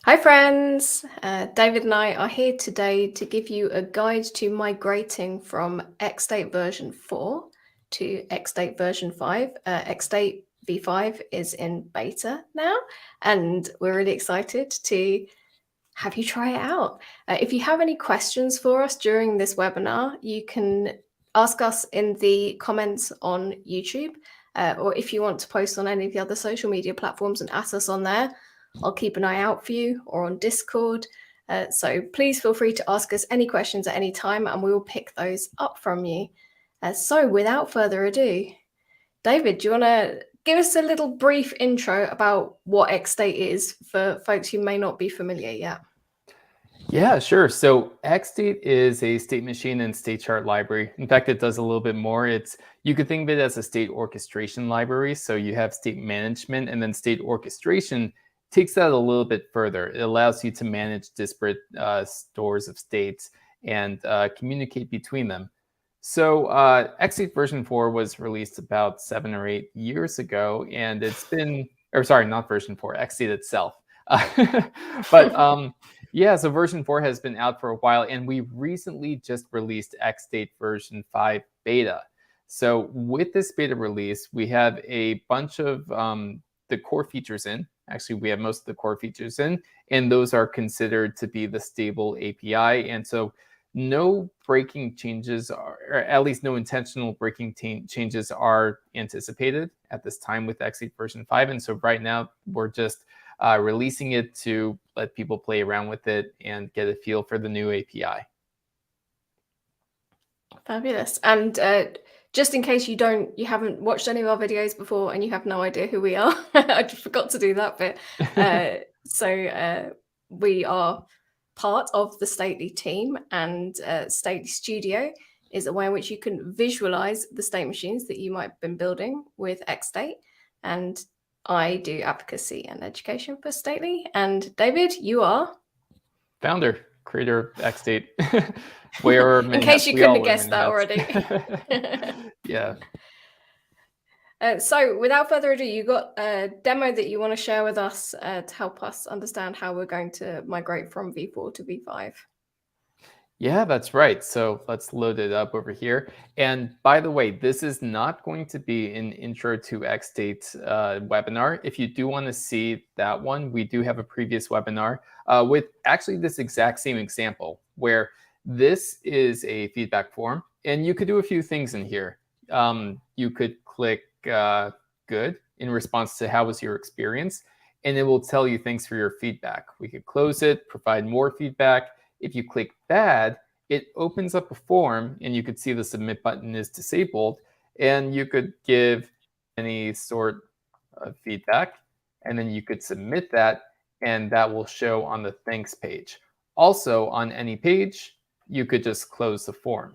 Hi friends, David and I are here today to give you a guide to migrating from XState version 4 to XState version 5. XState V5 is in beta now, and we're really excited to have you try it out. If you have any questions for us during this webinar, you can ask us in the comments on YouTube, or if you want to post on any of the other social media platforms and ask us on there. I'll keep an eye out for you, or on Discord. So please feel free to ask us any questions at any time, and we will pick those up from you. So without further ado, David, do you want to give us a little brief intro about what XState is for folks who may not be familiar yet? Yeah, sure. So XState is a state machine and state chart library. In fact, it does a little bit more. You could think of it as a state orchestration library. So you have state management, and then state orchestration takes that a little bit further. It allows you to manage disparate stores of states and communicate between them. So XState version 4 was released about 7 or 8 years ago, and it's been, or sorry, not version 4, XState itself. But yeah, so version 4 has been out for a while, and we recently just released XState version 5 beta. So with this beta release, we have a bunch of the core features in. Actually, we have most of the core features in, and those are considered to be the stable API. And so no breaking changes, or at least no intentional breaking changes are anticipated at this time with XState version 5. And so right now, we're just releasing it to let people play around with it and get a feel for the new API. Fabulous. And just in case you haven't watched any of our videos before and you have no idea who we are, I just forgot to do that bit. So we are part of the Stately team, and Stately Studio is a way in which you can visualize the state machines that you might have been building with XState. And I do advocacy and education for Stately. And David, you are? Founder, creator of XState. In case you couldn't have guessed that already. Yeah. So without further ado, you got a demo that you want to share with us to help us understand how we're going to migrate from V4 to V5. Yeah, that's right. So let's load it up over here. And by the way, this is not going to be an intro to XState webinar. If you do want to see that one, we do have a previous webinar with actually this exact same example, where this is a feedback form, and you could do a few things in here. You could click good in response to how was your experience, and it will tell you thanks for your feedback. We could close it, provide more feedback. If you click bad, it opens up a form, and you could see the submit button is disabled, and you could give any sort of feedback, and then you could submit that, and that will show on the thanks page. Also, on any page, you could just close the form.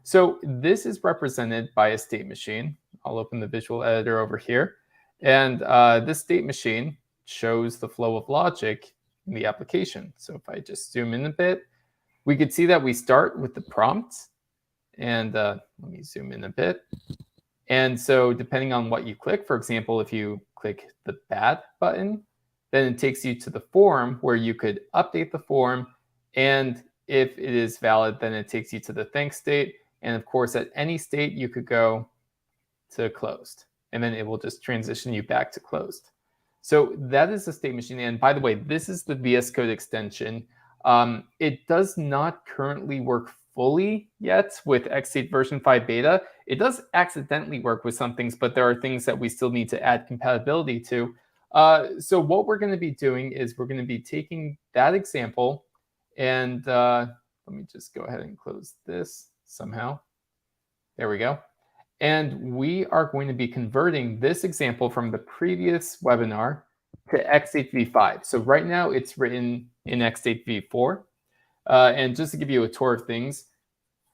So this is represented by a state machine. I'll open the visual editor over here. And this state machine shows the flow of logic in the application. So if I just zoom in a bit, we could see that we start with the prompt. And let me zoom in a bit. And so depending on what you click, for example, if you click the bad button, then it takes you to the form where you could update the form. And if it is valid, then it takes you to the thanks state. And of course, at any state, you could go to closed, and then it will just transition you back to closed. So that is the state machine. And by the way, this is the VS Code extension. It does not currently work fully yet with XState version 5 beta. It does accidentally work with some things, but there are things that we still need to add compatibility to. So what we're going to be doing is we're going to be taking that example, and let me just go ahead and close this somehow. There we go. And we are going to be converting this example from the previous webinar to XState V5. So right now it's written in XState V4. And just to give you a tour of things,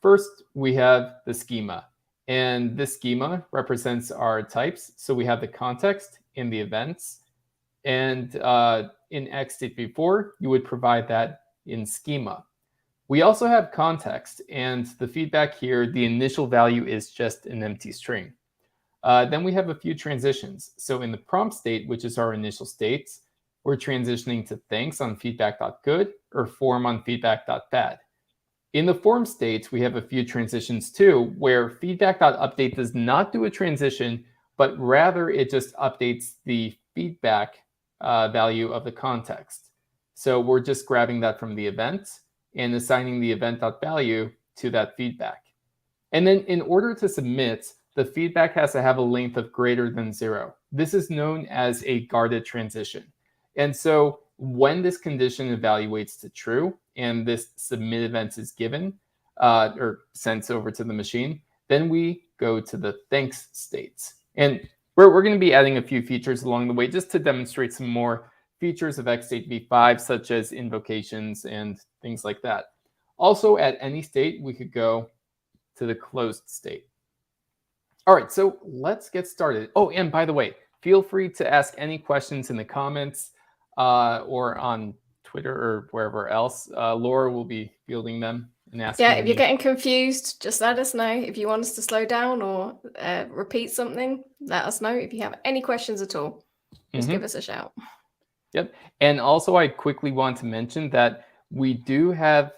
first we have the schema. And this schema represents our types. So we have the context and the events. And in XState V4, you would provide that in schema. We also have context, and the feedback here, the initial value is just an empty string. Then we have a few transitions. So in the prompt state, which is our initial states, we're transitioning to thanks on feedback.good or form on feedback.bad. In the form states, we have a few transitions too, where feedback.update does not do a transition, but rather it just updates the feedback value of the context. So we're just grabbing that from the event and assigning the event.value to that feedback. And then in order to submit, the feedback has to have a length of greater than 0. This is known as a guarded transition. And so when this condition evaluates to true and this submit event is given or sent over to the machine, then we go to the thanks states. And we're going to be adding a few features along the way just to demonstrate some more features of XState V5, such as invocations and things like that. Also, at any state, we could go to the closed state. All right, so let's get started. Oh, and by the way, feel free to ask any questions in the comments or on Twitter or wherever else. Laura will be fielding them and asking. Yeah, if you're getting confused, just let us know. If you want us to slow down or repeat something, let us know. If you have any questions at all, just give us a shout. Yep. And also, I quickly want to mention that we do have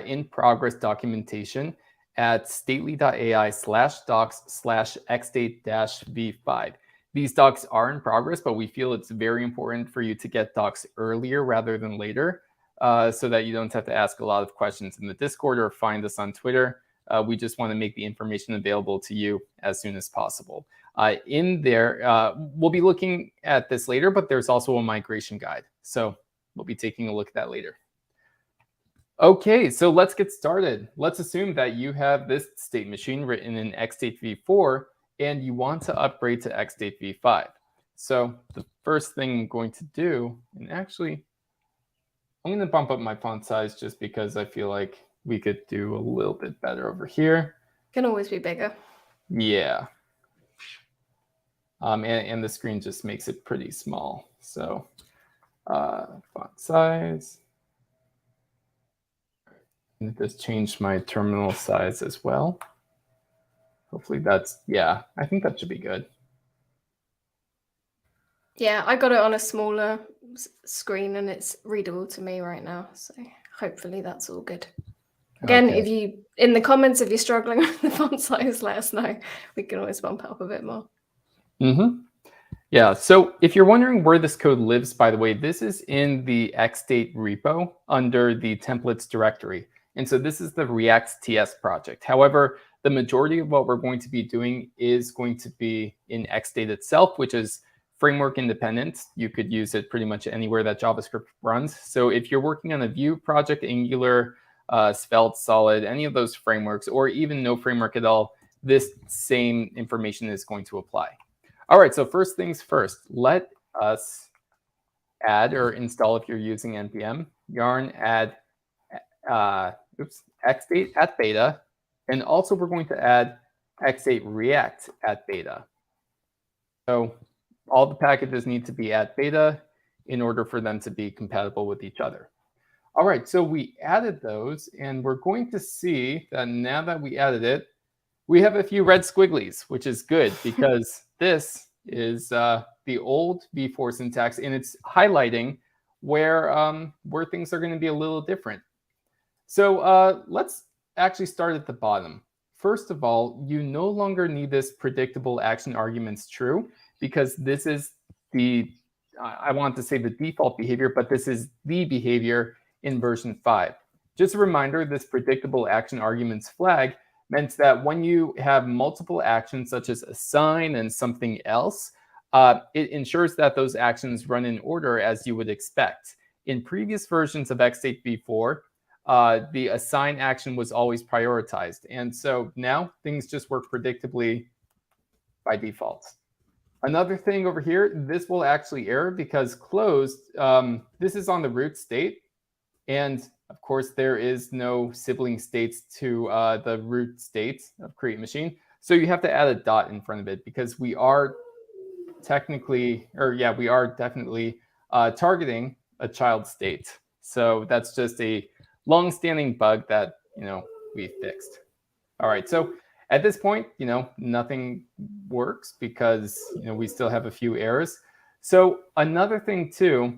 in progress documentation at stately.ai/docs/xstate-v5. These docs are in progress, but we feel it's very important for you to get docs earlier rather than later so that you don't have to ask a lot of questions in the Discord or find us on Twitter. We just want to make the information available to you as soon as possible. In there, we'll be looking at this later, but there's also a migration guide. So we'll be taking a look at that later. Okay, so let's get started. Let's assume that you have this state machine written in XState V4 and you want to upgrade to XState V5. So the first thing I'm going to do, and actually, I'm going to bump up my font size just because I feel like we could do a little bit better over here. Can always be bigger. Yeah. And the screen just makes it pretty small. So font size. And just change my terminal size as well. Hopefully that's, yeah, I think that should be good. Yeah, I got it on a smaller screen and it's readable to me right now. So hopefully that's all good. Again, Okay. if you, in the comments, if you're struggling with the font size, let us know. We can always bump it up a bit more. Yeah, so if you're wondering where this code lives, by the way, this is in the XState repo under the templates directory. And so this is the React TS project. However, the majority of what we're going to be doing is going to be in XState itself, which is framework independent. You could use it pretty much anywhere that JavaScript runs. So if you're working on a Vue project, Angular, Svelte, Solid, any of those frameworks, or even no framework at all, this same information is going to apply. All right, so first things first, let us add or install, if you're using npm, yarn add xstate at beta, and also we're going to add xstate react at beta. So all the packages need to be at beta in order for them to be compatible with each other. All right, so we added those, and we're going to see that now that we added it, we have a few red squigglies, which is good because this is the old V4 syntax, and it's highlighting where things are going to be a little different. So let's actually start at the bottom. First of all, you no longer need this predictable action arguments true because this is the, I want to say the default behavior, but this is the behavior in version 5. Just a reminder, this predictable action arguments flag meant that when you have multiple actions such as assign and something else, it ensures that those actions run in order as you would expect. In previous versions of XState V4, the assign action was always prioritized. And so now things just work predictably by default. Another thing over here, this will actually error because closed, this is on the root state. And of course, there is no sibling states to the root state of createMachine. So you have to add a dot in front of it because we are technically, or yeah, we are definitely targeting a child state. So that's just a long-standing bug that, we fixed. All right, so at this point, nothing works because, we still have a few errors. So another thing too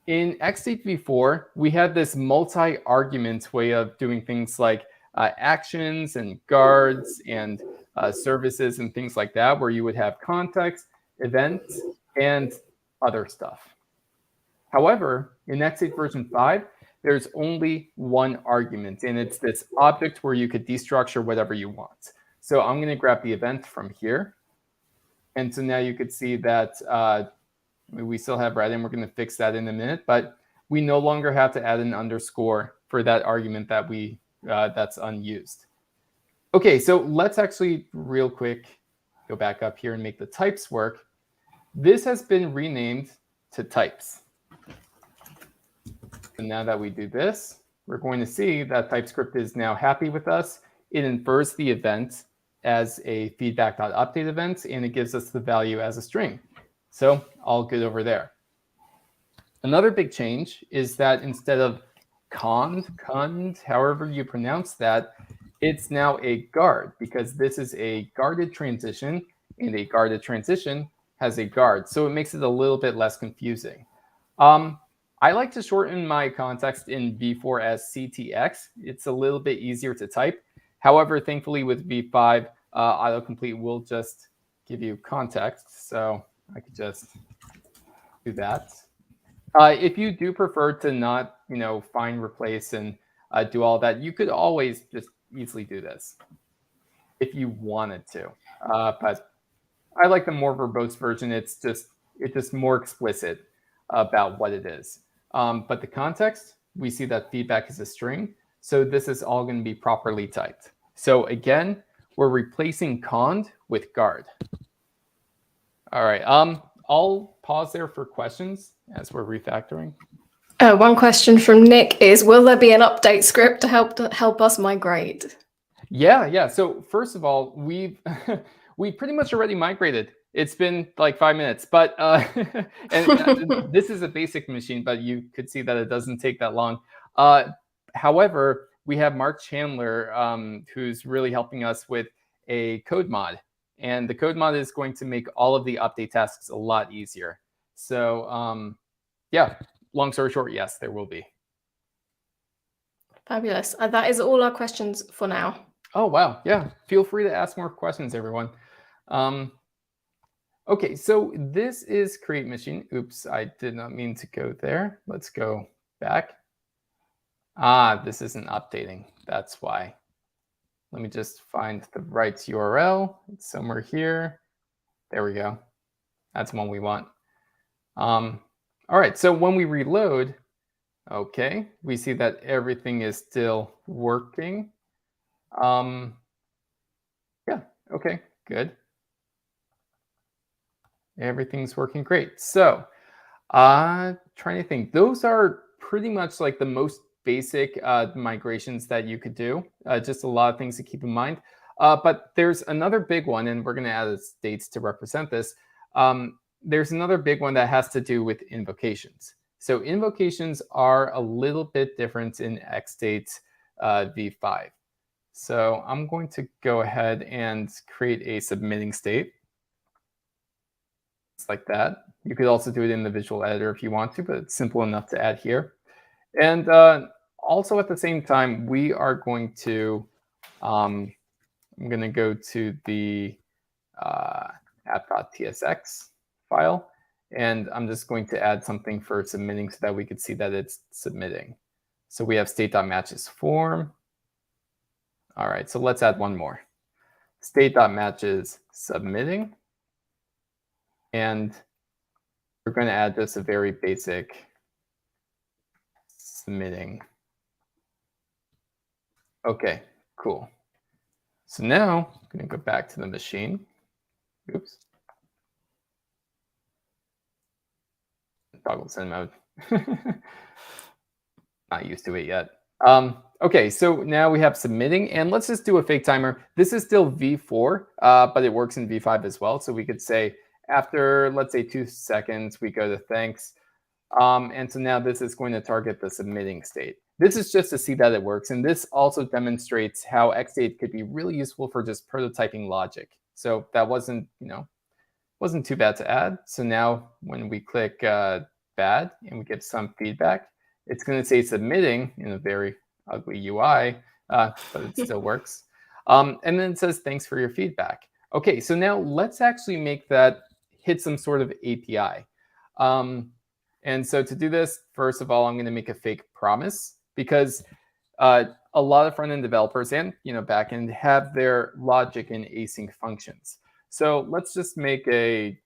In XState V4, we had this multi-argument way of doing things like actions and guards and services and things like that, where you would have context, events, and other stuff. However, in XState version 5, there's only one argument, and it's this object where you could destructure whatever you want. So I'm going to grab the event from here. And so now you could see that we still have red, and we're going to fix that in a minute, but we no longer have to add an underscore for that argument that that's unused. Okay, so let's actually real quick go back up here and make the types work. This has been renamed to types. And now that we do this, we're going to see that TypeScript is now happy with us. It infers the event as a feedback.update event, and it gives us the value as a string. So all good over there. Another big change is that instead of cond, however you pronounce that, it's now a guard, because this is a guarded transition, and a guarded transition has a guard. So it makes it a little bit less confusing. I like to shorten my context in V4 as CTX. It's a little bit easier to type. However, thankfully with V5, autocomplete will just give you context. So I could just do that. If you do prefer to not, find, replace, and do all that, you could always just easily do this if you wanted to. But I like the more verbose version. It's just more explicit about what it is. But the context, we see that feedback is a string. So this is all going to be properly typed. So again, we're replacing cond with guard. All right. I'll pause there for questions as we're refactoring. One question from Nick is, will there be an update script to help us migrate? Yeah. So first of all, we pretty much already migrated. It's been like 5 minutes, but and this is a basic machine, but you could see that it doesn't take that long. However, we have Mark Chandler, who's really helping us with a code mod. And the code mod is going to make all of the update tasks a lot easier. So yeah, long story short, yes, there will be. Fabulous. That is all our questions for now. Oh, wow. Yeah, feel free to ask more questions, everyone. Okay, so this is createMachine. Oops, I did not mean to go there. Let's go back. This isn't updating. That's why. Let me just find the right URL. It's somewhere here. There we go. That's the one we want. All right, so when we reload, okay, we see that everything is still working. Yeah, okay, good. Everything's working great. So trying to think, those are pretty much like the most basic migrations that you could do. Just a lot of things to keep in mind. But there's another big one, and we're going to add states to represent this. There's another big one that has to do with invocations. So invocations are a little bit different in XState V5. So I'm going to go ahead and create a submitting state. It's like that. You could also do it in the visual editor if you want to, but it's simple enough to add here. And also at the same time, we are going to, I'm going to go to the app.tsx file, and I'm just going to add something for submitting so that we could see that it's submitting. So we have state.matches form. All right, so let's add one more. State.matches submitting. And we're going to add just a very basic submitting. Okay, cool. So now I'm going to go back to the machine. Oops. Toggle send mode. Not used to it yet. Okay, so now we have submitting, and let's just do a fake timer. This is still V4, but it works in V5 as well. So we could say after, let's say, 2 seconds, we go to thanks. And so now this is going to target the submitting state. This is just to see that it works. And this also demonstrates how XState could be really useful for just prototyping logic. So that wasn't too bad to add. So now when we click bad, and we give some feedback, it's going to say submitting in a very ugly UI, but it still works. And then it says, thanks for your feedback. Okay, so now let's actually make that hit some sort of API. And so to do this, first of all, I'm going to make a fake promise, because a lot of front-end developers and backend have their logic in async functions. So let's just make an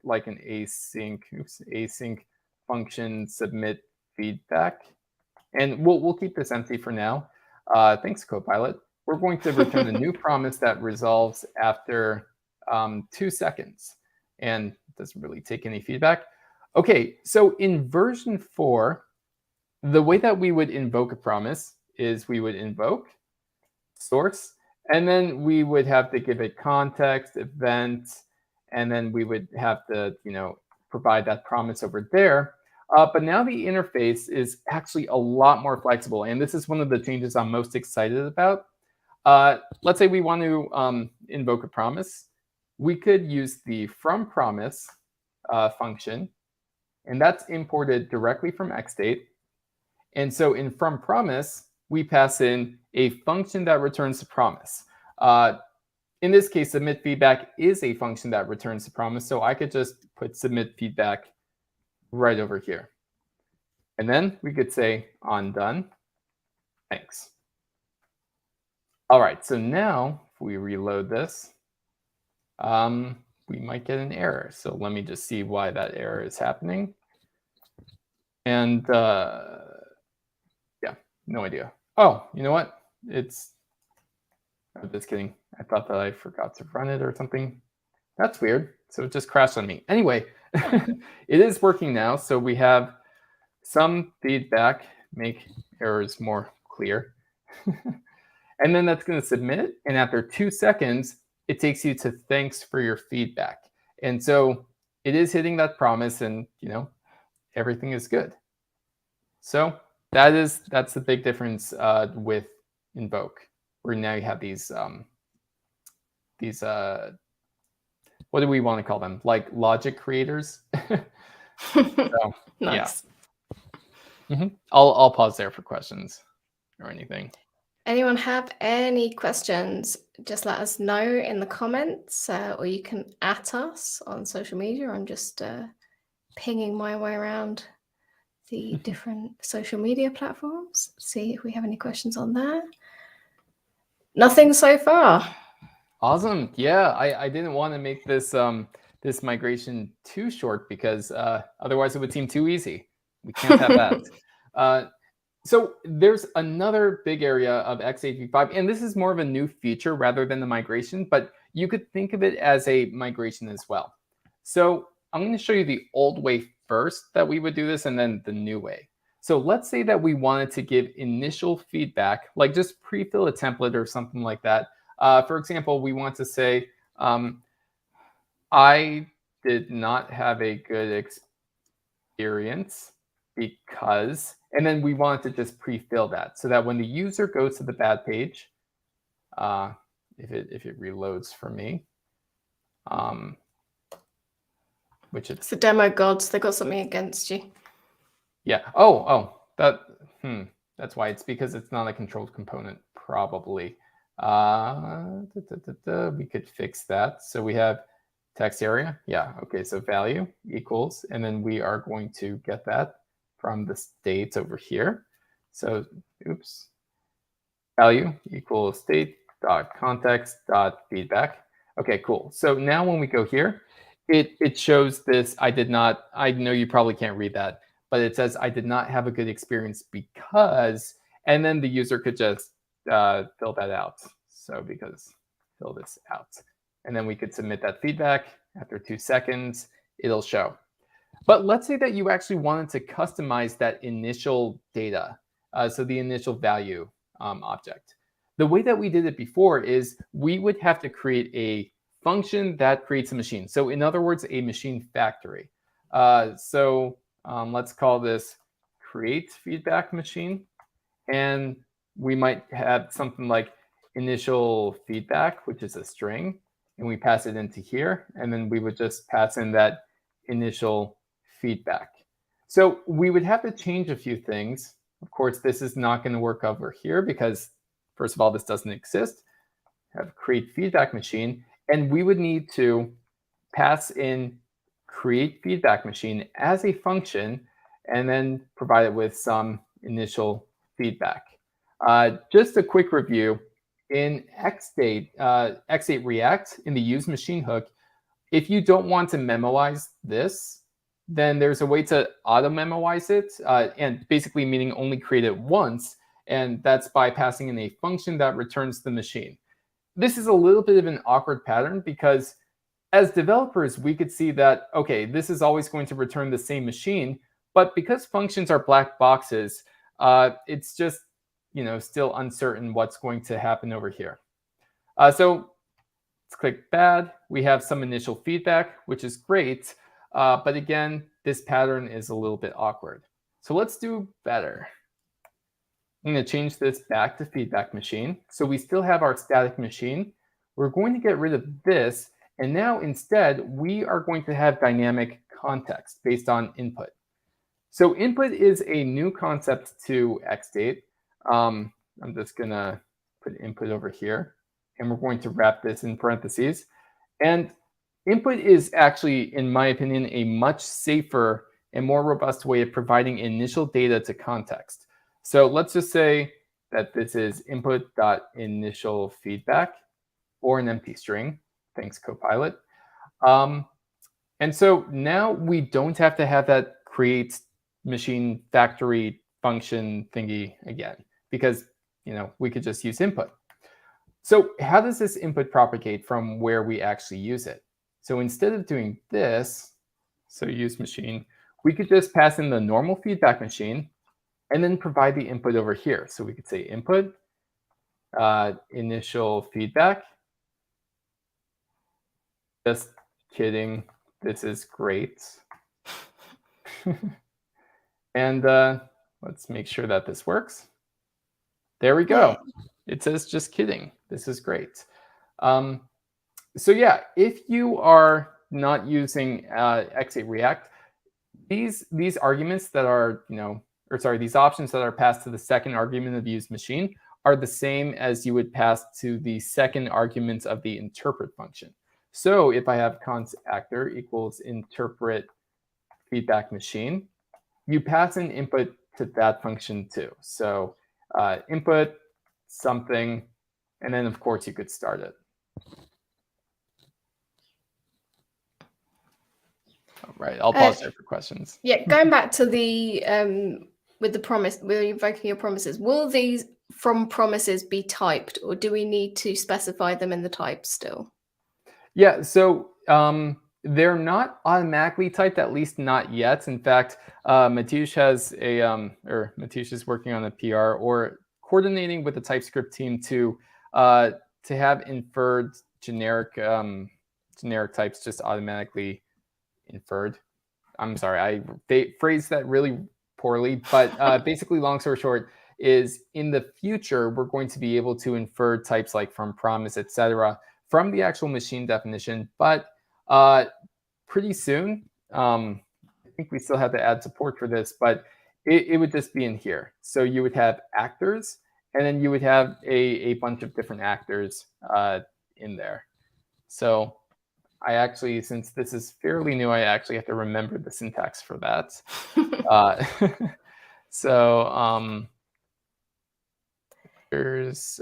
async function submit feedback, and we'll keep this empty for now. Thanks, Copilot. We're going to return a new promise that resolves after 2 seconds, and it doesn't really take any feedback. Okay, so in version 4, the way that we would invoke a promise is we would invoke source, and then we would have to give it context, event, and then we would have to provide that promise over there. But now the interface is actually a lot more flexible, and this is one of the changes I'm most excited about. Let's say we want to invoke a promise. We could use the fromPromise function, and that's imported directly from XState. And so in fromPromise, we pass in a function that returns the promise. In this case, submit feedback is a function that returns the promise, so I could just put submit feedback right over here. And then we could say on done, thanks. All right, so now if we reload this, we might get an error. So let me just see why that error is happening. And yeah, no idea. Oh, you know what? I'm just kidding. I thought that I forgot to run it or something. That's weird. So it just crashed on me. Anyway, it is working now. So we have some feedback, make errors more clear. And then that's going to submit. And after 2 seconds, it takes you to thanks for your feedback. And so it is hitting that promise, and everything is good. So that's the big difference with invoke, where now you have these what do we want to call them? Like logic creators. So, nice. Yeah. I'll pause there for questions or anything. Anyone have any questions? Just let us know in the comments, or you can @ us on social media. I'm just pinging my way around the different social media platforms. See if we have any questions on there. Nothing so far. Awesome. Yeah, I didn't want to make this this migration too short, because otherwise it would seem too easy. We can't have that. So there's another big area of XState V5, and this is more of a new feature rather than the migration, but you could think of it as a migration as well. So I'm going to show you the old way first that we would do this, and then the new way. So let's say that we wanted to give initial feedback, like just pre-fill a template or something like that. For example, we want to say, I did not have a good experience because, and then we want to just pre-fill that so that when the user goes to the bad page, if it reloads for me, which it's the demo gods, they got something against you. Yeah. That's why. It's because it's not a controlled component, probably. We could fix that. So we have text area. Yeah. Okay. So value equals, and then we are going to get that from the state over here. So oops. Value equals state.context.feedback. Okay, cool. So now when we go here, it shows this. I know you probably can't read that, but it says I did not have a good experience because, and then the user could just fill that out. So because fill this out, and then we could submit that feedback. After 2 seconds, it'll show. But let's say that you actually wanted to customize that initial data, so the initial value object. The way that we did it before is we would have to create a function that creates a machine. So in other words, a machine factory. Let's call this createFeedbackMachine. And we might have something like initial feedback, which is a string, and we pass it into here. And then we would just pass in that initial feedback. So we would have to change a few things. Of course, this is not going to work over here because, first of all, this doesn't exist. Have create feedback machine, and we would need to pass in create feedback machine as a function and then provide it with some initial feedback. Just a quick review. In XState React, in the use machine hook, if you don't want to memoize this, then there's a way to auto-memoize it, and basically meaning only create it once, and that's by passing in a function that returns the machine. This is a little bit of an awkward pattern because as developers, we could see that, okay, this is always going to return the same machine, but because functions are black boxes, it's just, still uncertain what's going to happen over here. So let's click bad. We have some initial feedback, which is great. But again, this pattern is a little bit awkward. So let's do better. I'm going to change this back to feedback machine. So we still have our static machine. We're going to get rid of this. And now instead, we are going to have dynamic context based on input. So input is a new concept to XState. I'm just going to put input over here. And we're going to wrap this in parentheses. And input is actually, in my opinion, a much safer and more robust way of providing initial data to context. So let's just say that this is input.initialFeedback or an empty string. Thanks, Copilot. And so now we don't have to have that create machine factory function thingy again, because we could just use input. So how does this input propagate from where we actually use it? So instead of doing this, so use machine, we could just pass in the normal feedback machine and then provide the input over here. So we could say input, initial feedback. Just kidding. This is great. And let's make sure that this works. There we go. It says just kidding. This is great. So yeah, if you are not using XState React, these arguments that are, these options that are passed to the second argument of use machine are the same as you would pass to the second argument of the interpret function. So if I have const actor equals interpret feedback machine, you pass an input to that function too. So input something, and then of course you could start it. All right, I'll pause there for questions. Yeah, going back to the with the promise, with invoking your promises, will these from promises be typed, or do we need to specify them in the type still? Yeah, so they're not automatically typed, at least not yet. In fact, Mateusz has Mateusz is working on a PR or coordinating with the TypeScript team to have inferred generic types just automatically inferred. I'm sorry, I phrased that really poorly, but basically, long story short, is in the future we're going to be able to infer types like from, promise, etc. from the actual machine definition, but pretty soon, I think we still have to add support for this, but it would just be in here. So you would have actors, and then you would have a bunch of different actors in there. So I actually, since this is fairly new, I actually have to remember the syntax for that. So there's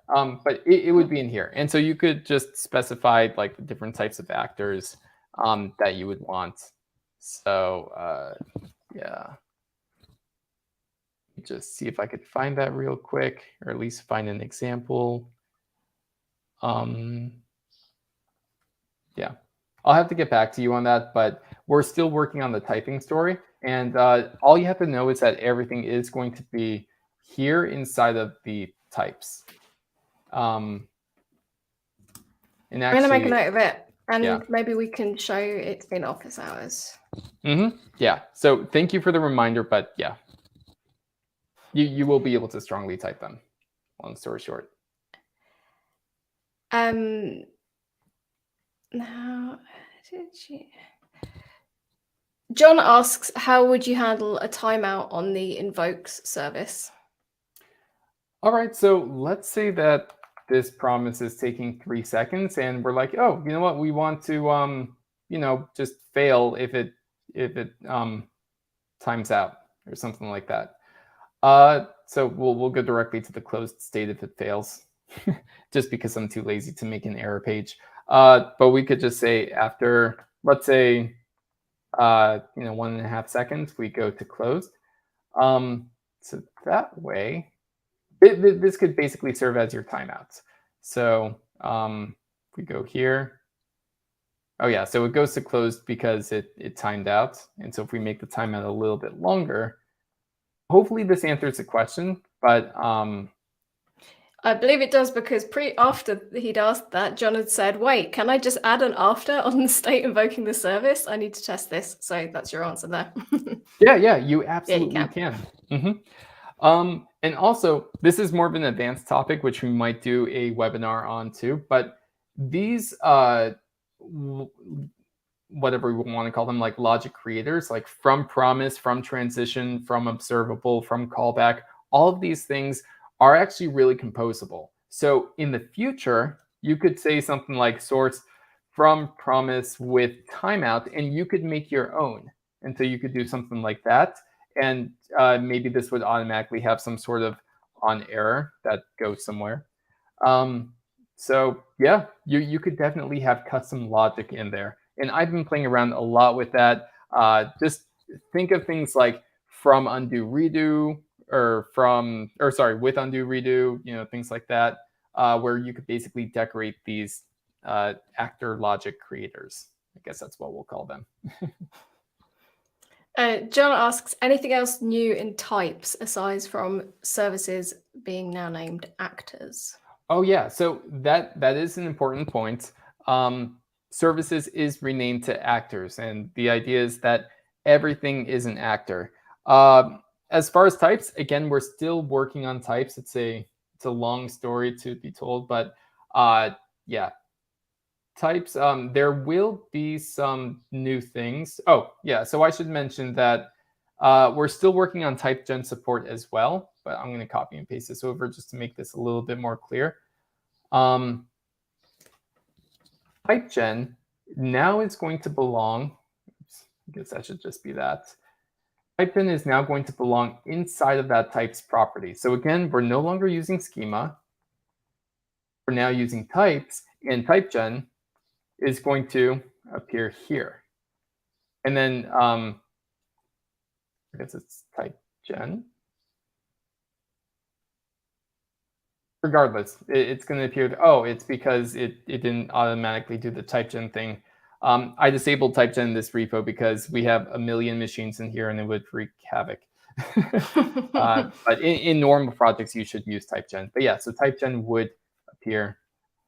but it would be in here. And so you could just specify like the different types of actors that you would want. So yeah, just see if I could find that real quick, or at least find an example. Yeah, I'll have to get back to you on that, but we're still working on the typing story. And all you have to know is that everything is going to be here inside of the types. And actually, I'm going to make a note of it, and yeah, maybe we can show it in office hours. Yeah, so thank you for the reminder, but yeah, you will be able to strongly type them, long story short. Now, did you... John asks, how would you handle a timeout on the invokes service? All right, so let's say that this promise is taking 3 seconds, and we're like, oh, you know what? We want to, just fail if it times out or something like that. So we'll go directly to the closed state if it fails, just because I'm too lazy to make an error page. But we could just say after, let's say, 1.5 seconds, we go to closed. So that way, this could basically serve as your timeouts. So if we go here, oh yeah, so it goes to closed because it timed out. And so if we make the timeout a little bit longer, hopefully this answers the question, but I believe it does, because after he'd asked that, John had said, wait, can I just add an after on the state invoking the service? I need to test this. So that's your answer there. yeah, you absolutely you can. And also, this is more of an advanced topic, which we might do a webinar on too, but these, whatever we want to call them, like logic creators, like from promise, from transition, from observable, from callback, all of these things are actually really composable. So in the future, you could say something like source from promise with timeout, and you could make your own. And so you could do something like that. And maybe this would automatically have some sort of on error that goes somewhere. So yeah, you could definitely have custom logic in there. And I've been playing around a lot with that. Just think of things like from undo redo, or with undo redo, things like that, where you could basically decorate these actor logic creators. I guess that's what we'll call them. John asks, anything else new in types aside from services being now named actors? Oh yeah, so that is an important point. Services is renamed to actors, and the idea is that everything is an actor. As far as types, again, we're still working on types. It's a long story to be told, but yeah, types. There will be some new things. Oh yeah, so I should mention that we're still working on type gen support as well, but I'm going to copy and paste this over just to make this a little bit more clear. Type gen now is going to belong, I guess that should just be that. Type gen is now going to belong inside of that types property. So again, we're no longer using schema. We're now using types, and type gen is going to appear here. And then I guess it's type gen. Regardless, it's going to appear, oh, it's because it didn't automatically do the type gen thing. I disabled type gen in this repo because we have a million machines in here and it would wreak havoc. But in normal projects, you should use type gen. But yeah, so type gen would appear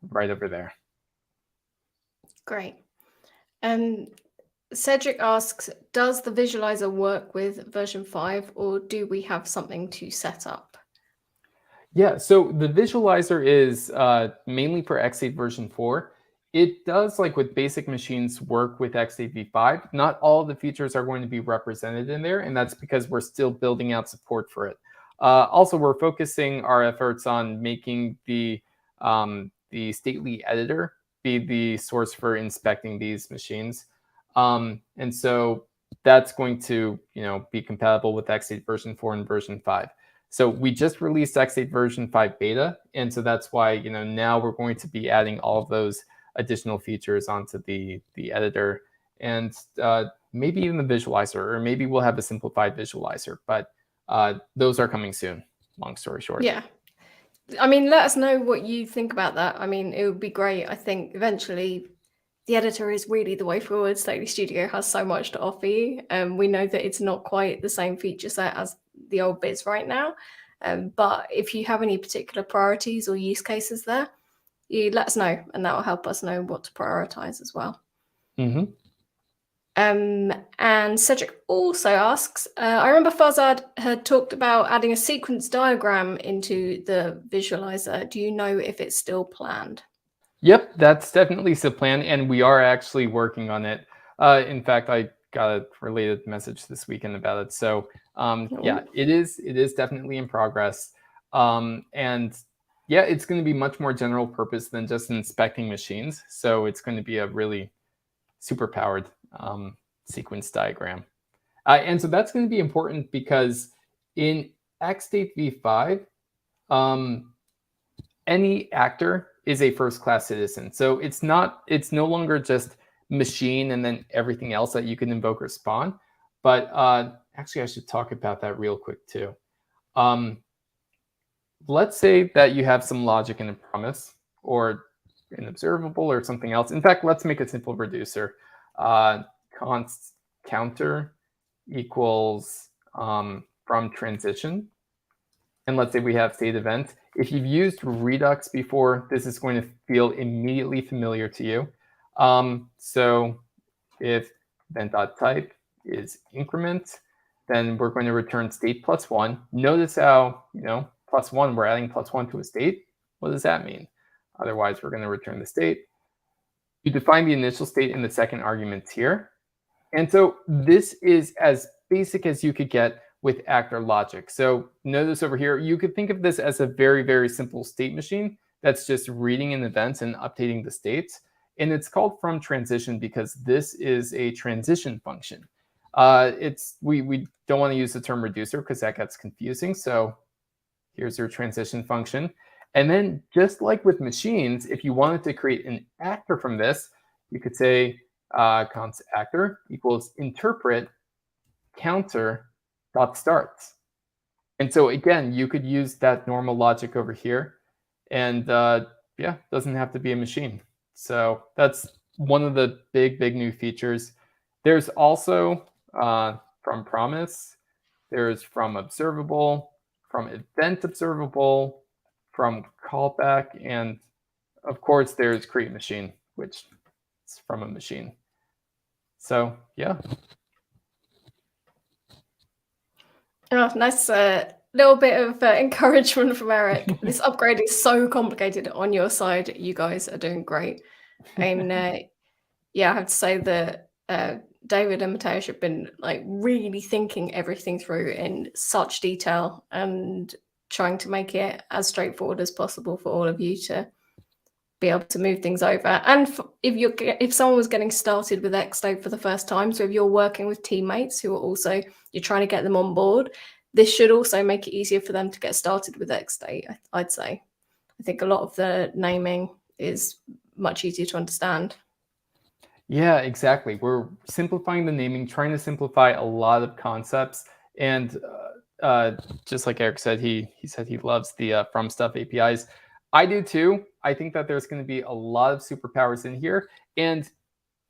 right over there. Great. Cedric asks, does the visualizer work with version 5, or do we have something to set up? Yeah, so the visualizer is mainly for XState version 4. It does, like with basic machines, work with XState V5. Not all of the features are going to be represented in there, and that's because we're still building out support for it. Also, we're focusing our efforts on making the stately editor be the source for inspecting these machines. And so that's going to be compatible with XState version 4 and version 5. So we just released XState version 5 beta, and so that's why now we're going to be adding all of those additional features onto the editor, and maybe even the visualizer, or maybe we'll have a simplified visualizer. But those are coming soon. Long story short. Yeah, I mean, let us know what you think about that. I mean, it would be great. I think eventually the editor is really the way forward. Stately Studio has so much to offer you. We know that it's not quite the same feature set as the old bits right now. But if you have any particular priorities or use cases there, you let us know, and that will help us know what to prioritize as well. Mm-hmm. And Cedric also asks, I remember Farzad had talked about adding a sequence diagram into the visualizer. Do you know if it's still planned? Yep, that's definitely the plan, and we are actually working on it. In fact, I got a related message this weekend about it. So yeah, it is definitely in progress. And yeah, it's going to be much more general purpose than just inspecting machines. So it's going to be a really super powered sequence diagram. And so that's going to be important because in XState V5, any actor is a first-class citizen. So it's no longer just machine and then everything else that you can invoke or spawn. But actually, I should talk about that real quick too. Let's say that you have some logic in a promise or an observable or something else. In fact, let's make a simple reducer. Const counter equals fromTransition. And let's say we have state event. If you've used Redux before, this is going to feel immediately familiar to you. So if event.type is increment, then we're going to return state +1. Notice how, +1, we're adding +1 to a state. What does that mean? Otherwise, we're going to return the state. You define the initial state in the second argument here. And so this is as basic as you could get with actor logic. So notice over here, you could think of this as a very, very simple state machine that's just reading an event and updating the states. And it's called fromTransition because this is a transition function. We don't want to use the term reducer because that gets confusing. So here's your transition function. And then just like with machines, if you wanted to create an actor from this, you could say const actor equals interpret counter.starts. And so again, you could use that normal logic over here. And yeah, doesn't have to be a machine. So that's one of the big new features. There's also from promise, there's from observable, from event observable, from callback, and of course there's createMachine, which is from a machine. So yeah. Oh, nice little bit of encouragement from Eric. This upgrade is so complicated on your side. You guys are doing great. And yeah, I have to say that David and Mateusz have been like really thinking everything through in such detail and trying to make it as straightforward as possible for all of you to be able to move things over. And if someone was getting started with XState for the first time, so if you're working with teammates who are also, you're trying to get them on board, this should also make it easier for them to get started with XState, I'd say. I think a lot of the naming is much easier to understand. Yeah, exactly. We're simplifying the naming, trying to simplify a lot of concepts. And just like Eric said, he said he loves the from stuff APIs. I do too. I think that there's going to be a lot of superpowers in here. And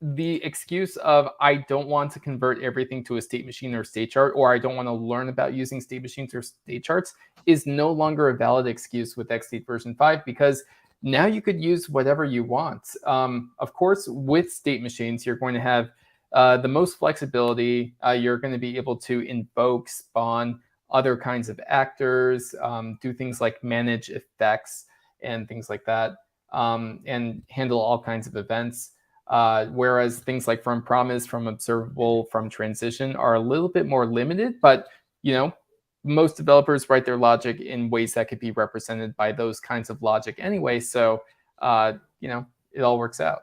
the excuse of I don't want to convert everything to a state machine or state chart, or I don't want to learn about using state machines or state charts is no longer a valid excuse with XState version 5 because now you could use whatever you want. Of course, with state machines, you're going to have the most flexibility. You're going to be able to invoke, spawn other kinds of actors, do things like manage effects and things like that, and handle all kinds of events. Whereas things like from promise, from observable, from transition are a little bit more limited, but most developers write their logic in ways that could be represented by those kinds of logic anyway. So, it all works out.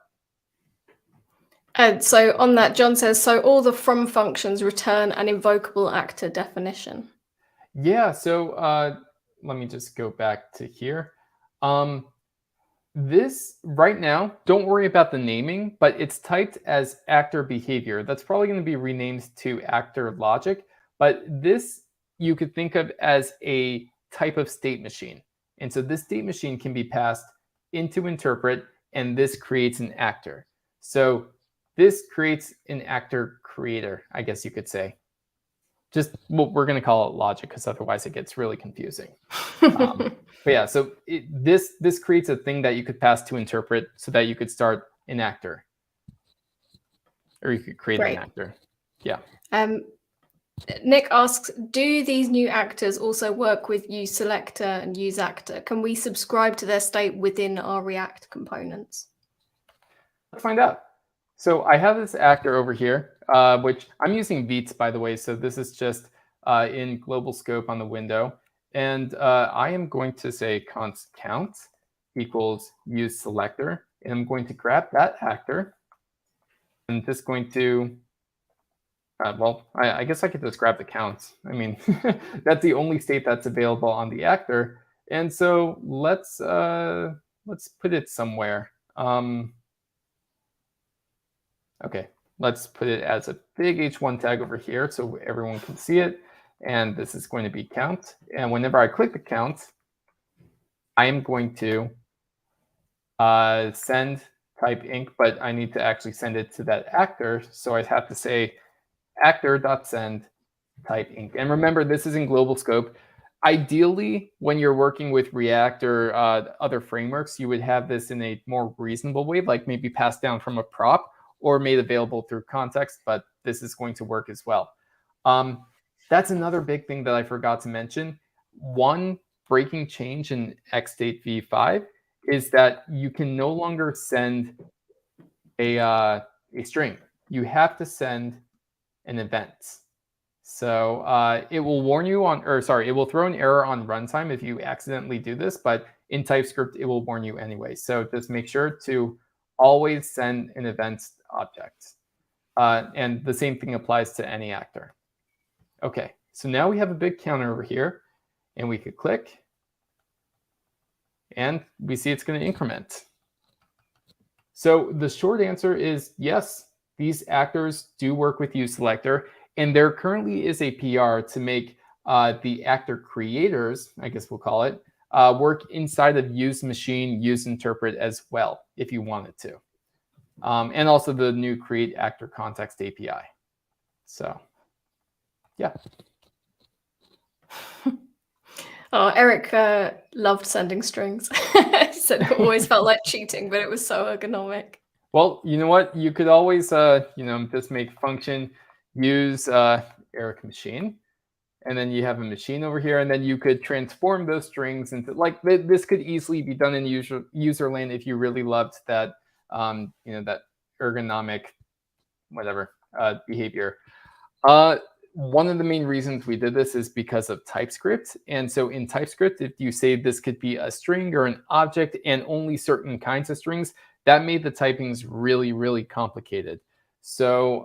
And so on that, John says, so all the from functions return an invokable actor definition. Yeah, so let me just go back to here. This right now, don't worry about the naming, but it's typed as actor behavior. That's probably going to be renamed to actor logic, but this you could think of as a type of state machine. And so this state machine can be passed into interpret, and this creates an actor. So this creates an actor creator, I guess you could say. Just we're going to call it logic because otherwise it gets really confusing. But yeah, so this creates a thing that you could pass to interpret so that you could start an actor. Or you could create an actor. Yeah. Nick asks, do these new actors also work with useSelector and useActor? Can we subscribe to their state within our React components? Let's find out. So I have this actor over here. which I'm using Veets, by the way. So this is just in global scope on the window. And I am going to say const count equals useSelector. And I'm going to grab that actor. I'm just going to, well, I guess I could just grab the count. I mean, that's the only state that's available on the actor. And so let's put it somewhere. Okay, let's put it as a big H1 tag over here so everyone can see it. And this is going to be count. And whenever I click the count, I am going to send type inc, but I need to actually send it to that actor. So I'd have to say actor.send type inc. And remember, this is in global scope. Ideally, when you're working with React or other frameworks, you would have this in a more reasonable way, like maybe passed down from a prop or made available through context, but this is going to work as well. That's another big thing that I forgot to mention. One breaking change in XState V5 is that you can no longer send a string. You have to send an event. So it will warn you on, or sorry, it will throw an error on runtime if you accidentally do this, but in TypeScript, it will warn you anyway. So just make sure to always send an event object. And the same thing applies to any actor. Okay, so now we have a big counter over here, and we could click, and we see it's going to increment. So the short answer is yes, these actors do work with useSelector, and there currently is a PR to make the actor creators, I guess we'll call it, work inside of useMachine, useInterpret as well, if you wanted to. And also the new createActor context API. So, yeah. Oh, Eric loved sending strings. He said it always felt like cheating, but it was so ergonomic. Well, you know what? You could always, just make function use Eric machine, and then you have a machine over here, and then you could transform those strings into, like, this could easily be done in user land if you really loved that, that ergonomic, whatever, behavior. One of the main reasons we did this is because of TypeScript. And so in TypeScript, if you say this could be a string or an object and only certain kinds of strings, that made the typings really, really complicated. So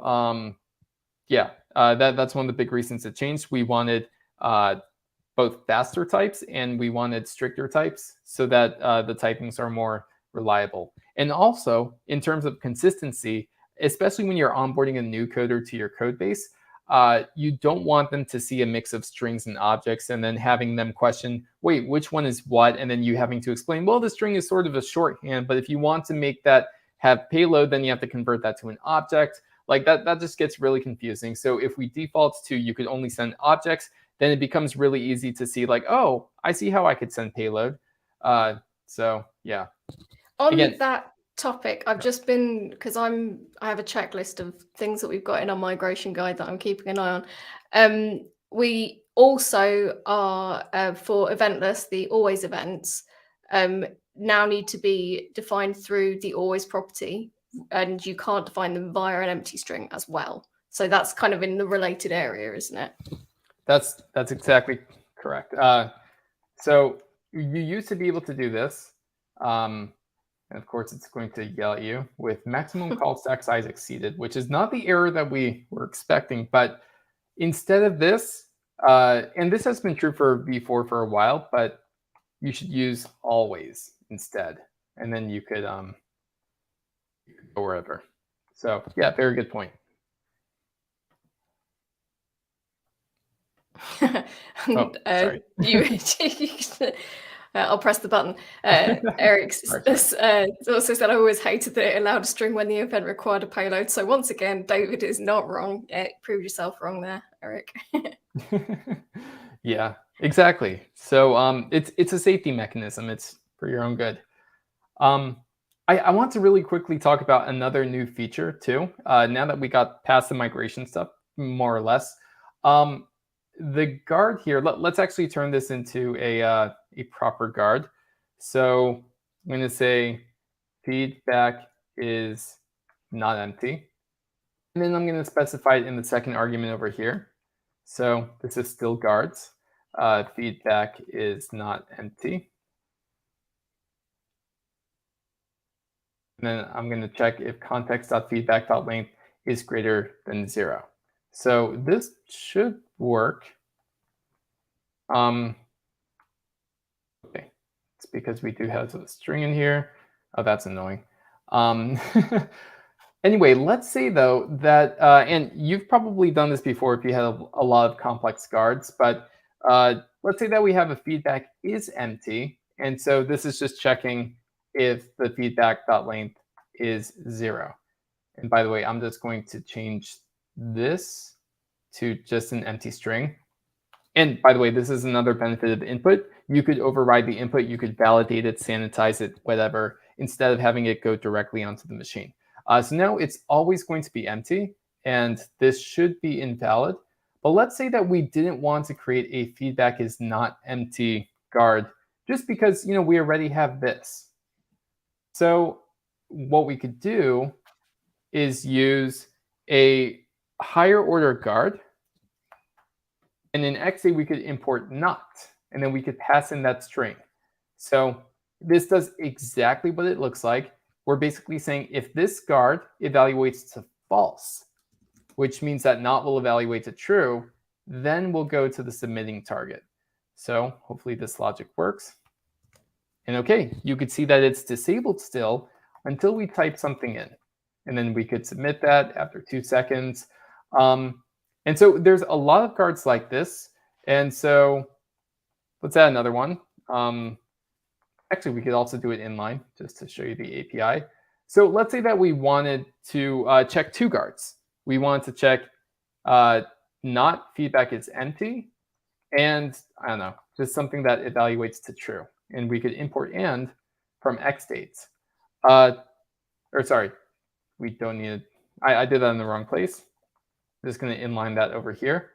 that's one of the big reasons it changed. We wanted both faster types and we wanted stricter types so that the typings are more reliable. And also, in terms of consistency, especially when you're onboarding a new coder to your code base, you don't want them to see a mix of strings and objects and then having them question, wait, which one is what? And then you having to explain, well, the string is sort of a shorthand, but if you want to make that have payload, then you have to convert that to an object. Like that just gets really confusing. So if we default to you could only send objects, then it becomes really easy to see like, oh, I see how I could send payload. So yeah. On that topic, I've just been, because I have a checklist of things that we've got in our migration guide that I'm keeping an eye on. We also are for eventless, the always events now need to be defined through the always property, and you can't define them via an empty string as well. So that's kind of in the related area, isn't it? That's exactly correct. So you used to be able to do this. And of course, it's going to yell at you with maximum call stack size exceeded, which is not the error that we were expecting. But instead of this, and this has been true for V4 for a while, but you should use always instead. And then you could go wherever. So yeah, very good point. Sorry. I'll press the button. Eric also said, I always hated that it allowed a string when the event required a payload. So once again, David is not wrong. Prove yourself wrong there, Eric. Yeah, exactly. So it's a safety mechanism. It's for your own good. I want to really quickly talk about another new feature too. Now that we got past the migration stuff, more or less. The guard here, let's actually turn this into a proper guard. So I'm going to say feedback is not empty. And then I'm going to specify it in the second argument over here. So this is still guards. Feedback is not empty. And then I'm going to check if context.feedback.length is greater than 0. So this should work. Okay, it's because we do have a string in here. Oh, that's annoying. Anyway, let's say though that, and you've probably done this before if you had a lot of complex guards, but let's say that we have a feedback is empty. And so this is just checking if the feedback.length is 0. And by the way, I'm just going to change this to just an empty string. And by the way, this is another benefit of input. You could override the input. You could validate it, sanitize it, whatever, instead of having it go directly onto the machine. So now it's always going to be empty, and this should be invalid. But let's say that we didn't want to create a feedback is not empty guard, just because we already have this. So what we could do is use a higher order guard. And in XState, we could import not, and then we could pass in that string. So this does exactly what it looks like. We're basically saying if this guard evaluates to false, which means that not will evaluate to true, then we'll go to the submitting target. So hopefully this logic works. And okay, you could see that it's disabled still until we type something in. And then we could submit that after 2 seconds. And so there's a lot of guards like this. And so let's add another one. Actually, we could also do it inline just to show you the API. So let's say that we wanted to check 2 guards. We wanted to check not feedback is empty, and I don't know, just something that evaluates to true. And we could import and from XState. Or sorry, we don't need it. I did that in the wrong place. I'm just going to inline that over here.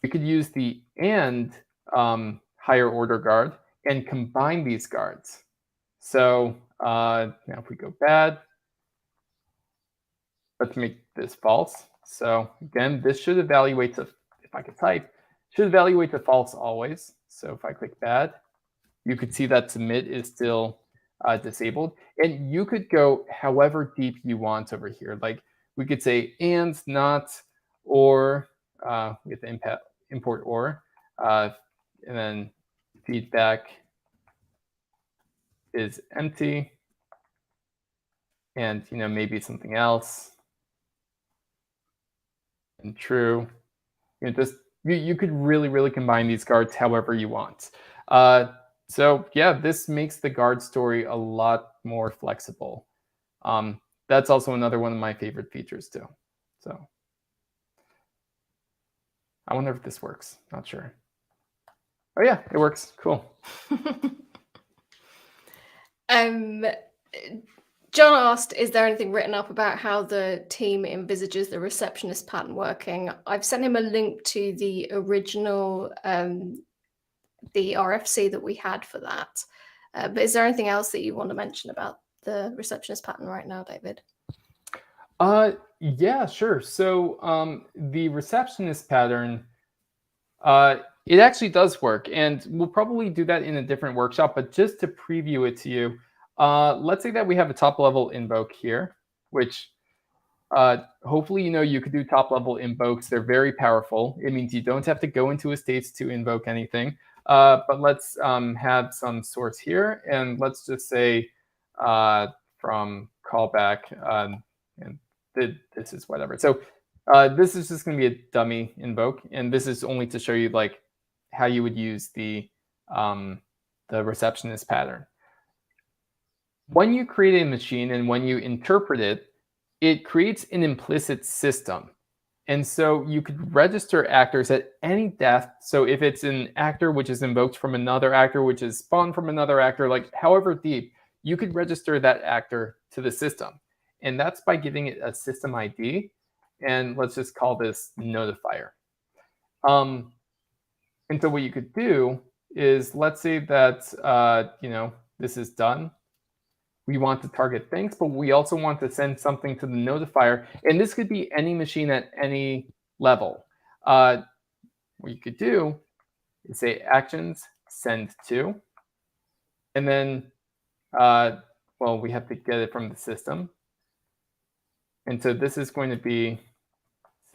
We could use the and higher order guard and combine these guards. So now if we go bad, let's make this false. So again, this should evaluate to, if I could type, should evaluate to false always. So if I click bad, you could see that submit is still disabled. And you could go however deep you want over here. Like we could say and not or, we have to import or, and then feedback is empty, and maybe something else, and true. Just you could really combine these guards however you want. So yeah, this makes the guard story a lot more flexible. That's also another one of my favorite features too. So I wonder if this works. Not sure. Oh yeah, it works. Cool. John asked, is there anything written up about how the team envisages the receptionist pattern working? I've sent him a link to the original, the RFC that we had for that. But is there anything else that you want to mention about the receptionist pattern right now, David? Yeah, sure. So the receptionist pattern, it actually does work, and we'll probably do that in a different workshop, but just to preview it to you, let's say that we have a top level invoke here, which hopefully you could do top level invokes. They're very powerful. It means you don't have to go into a state to invoke anything. But let's have some source here, and let's just say from callback, and this is whatever. So this is just going to be a dummy invoke, and this is only to show you like how you would use the receptionist pattern. When you create a machine and when you interpret it, it creates an implicit system. And so you could register actors at any depth. So if it's an actor which is invoked from another actor, which is spawned from another actor, like however deep, you could register that actor to the system. And that's by giving it a system ID. And let's just call this notifier. And so what you could do is, let's say that this is done. we want to target things, but we also want to send something to the notifier. And this could be any machine at any level. What you could do is say actions sendTo. And then, well, we have to get it from the system. And so this is going to be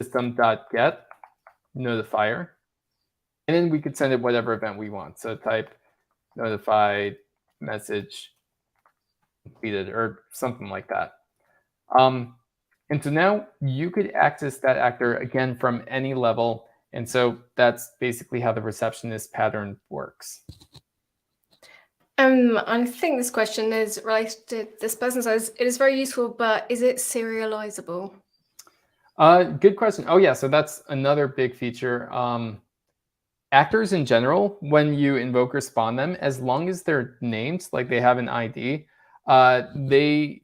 system.getNotifier. And then we could send it whatever event we want. So type notified message completed or something like that. And so now you could access that actor again from any level. And so that's basically how the receptionist pattern works. I think this question is related to this person says, it is very useful, but is it serializable? Good question. Oh, yeah. So that's another big feature. Actors in general, when you invoke or spawn them, as long as they're named, like they have an ID, the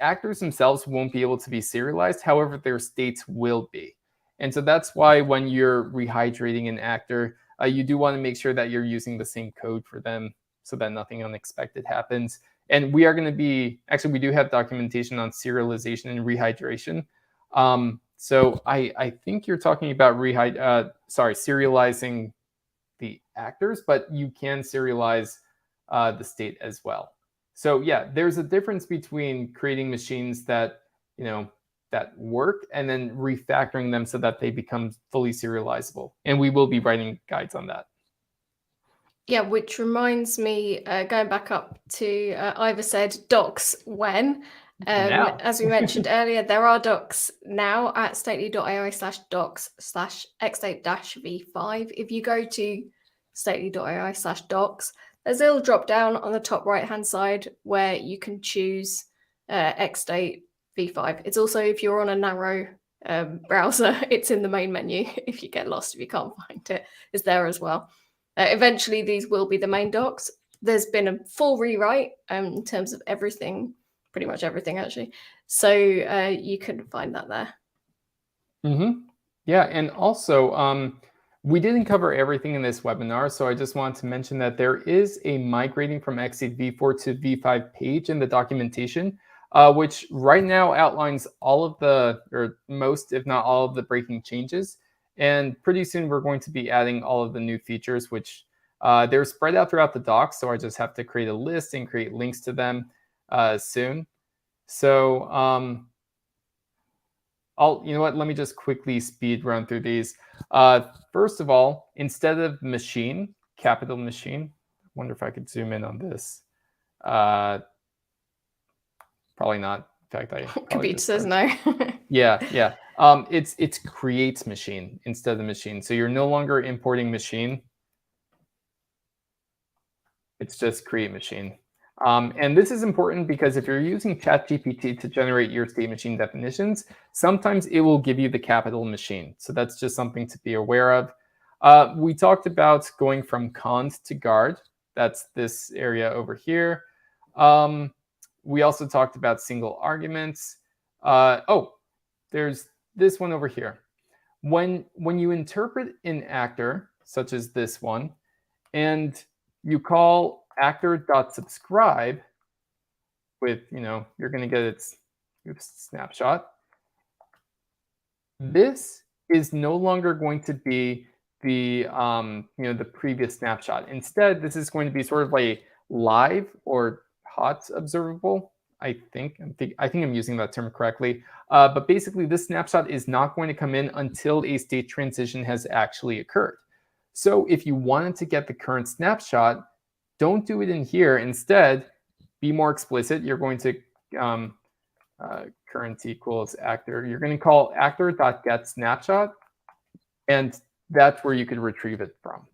actors themselves won't be able to be serialized. However, their states will be. And so that's why when you're rehydrating an actor, you do want to make sure that you're using the same code for them so that nothing unexpected happens. And we are going to be, actually, we do have documentation on serialization and rehydration. So I think you're talking about serializing the actors, but you can serialize the state as well. So yeah, there's a difference between creating machines that, that work and then refactoring them so that they become fully serializable. And we will be writing guides on that. Yeah, which reminds me, going back up to Ivor said docs when. As we mentioned earlier, there are docs now at stately.ai/docs/xstate-v5. If you go to stately.ai/docs, there's a little drop down on the top right hand side where you can choose XState V5. It's also, if you're on a narrow browser, it's in the main menu. If you get lost, if you can't find it, it's there as well. Eventually, these will be the main docs. There's been a full rewrite in terms of everything, pretty much everything, actually. So you can find that there. Yeah, and also, we didn't cover everything in this webinar, so I just want to mention that there is a migrating from XState V4 to V5 page in the documentation, which right now outlines all of the, or most, if not all of the breaking changes. And pretty soon we're going to be adding all of the new features, which they're spread out throughout the docs. So I just have to create a list and create links to them soon. So you know what? Let me just quickly speed run through these. First of all, instead of machine, capital machine, I wonder if I could zoom in on this. Probably not. In fact, Computer says no. Yeah. It's createMachine instead of machine. So you're no longer importing machine. It's just createMachine. And this is important because if you're using ChatGPT to generate your state machine definitions, sometimes it will give you the capital machine. So that's just something to be aware of. We talked about going from cond to guard. That's this area over here. We also talked about single arguments. There's this one over here. When you interpret an actor, such as this one, and you call actor.subscribe with, you're going to get its snapshot. This is no longer going to be the the previous snapshot. Instead, this is going to be sort of like live or hot observable. I think I'm using that term correctly. But basically, this snapshot is not going to come in until a state transition has actually occurred. So if you wanted to get the current snapshot, don't do it in here. Instead, be more explicit. You're going to current equals actor. You're going to call actor.getSnapshot, and that's where you could retrieve it from.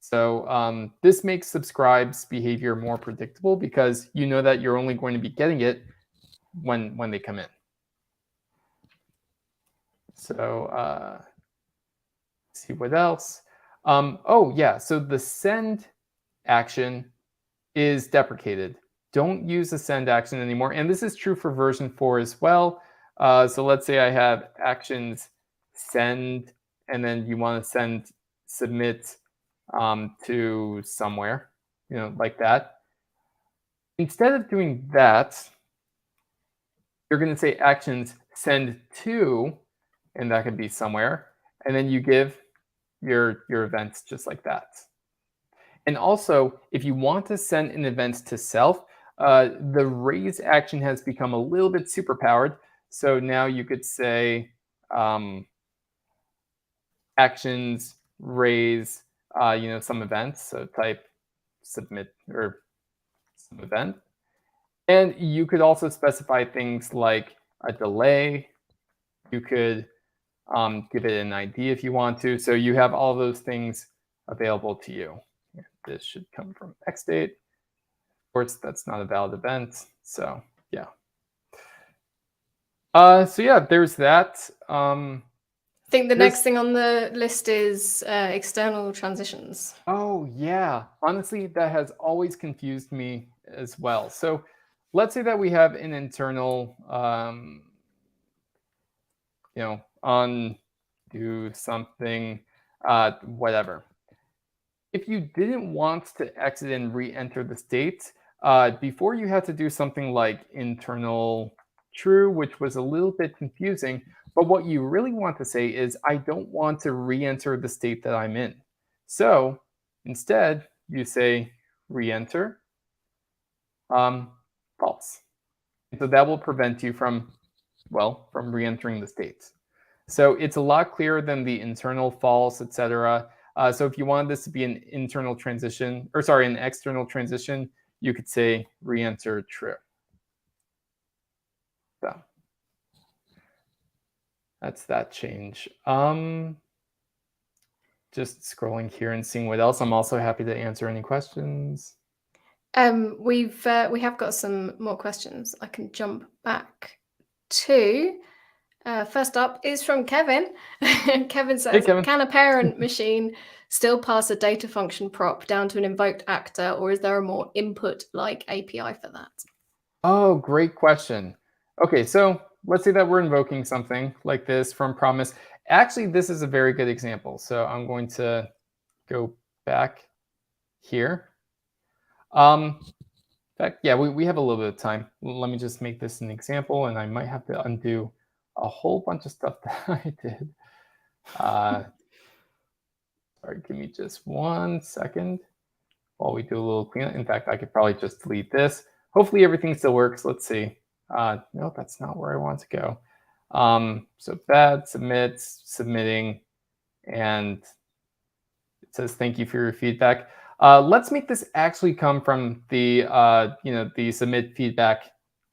So this makes subscribes behavior more predictable because you know that you're only going to be getting it when they come in. So let's see what else. Oh, yeah. So the send action is deprecated. Don't use the send action anymore. And this is true for version 4 as well. So let's say I have actions send, and then you want to submit to somewhere, like that. instead of doing that, you're going to say actions sendTo, and that could be somewhere, and then you give your events just like that. And also, if you want to send an event to self, the raise action has become a little bit superpowered. So now you could say actions raise, some events. So type submit or some event. And you could also specify things like a delay. You could give it an ID if you want to. So you have all those things available to you. This should come from XState. Of course, that's not a valid event. So yeah. So yeah, there's that. I think the next thing on the list is external transitions. Oh yeah, honestly, that has always confused me as well. So let's say that we have an internal, undo something, whatever. If you didn't want to exit and re-enter the state, before you had to do something like internal true, which was a little bit confusing. But what you really want to say is, I don't want to re-enter the state that I'm in. So instead, you say reenter false. And so that will prevent you from re-entering the state. So it's a lot clearer than the internal false, etc. So if you wanted this to be an internal transition, an external transition, you could say reenter true. So that's that change. Just scrolling here and seeing what else. I'm also happy to answer any questions. We have got some more questions. I can jump back to. First up is from Kevin. Kevin says, Hey, Kevin. Can a parent machine still pass a data function prop down to an invoked actor, or is there a more input-like API for that? Oh, great question. Okay, so let's say that we're invoking something like this from promise. Actually, this is a very good example. So I'm going to go back here. In fact, yeah, we have a little bit of time. Let me just make this an example, and I might have to undo a whole bunch of stuff that I did. Sorry, give me just 1 second while we do a little cleanup. In fact, I could probably just delete this. Hopefully everything still works. Let's see. No, that's not where I want to go. So bad, submitting, and it says thank you for your feedback. Let's make this actually come from the the submit feedback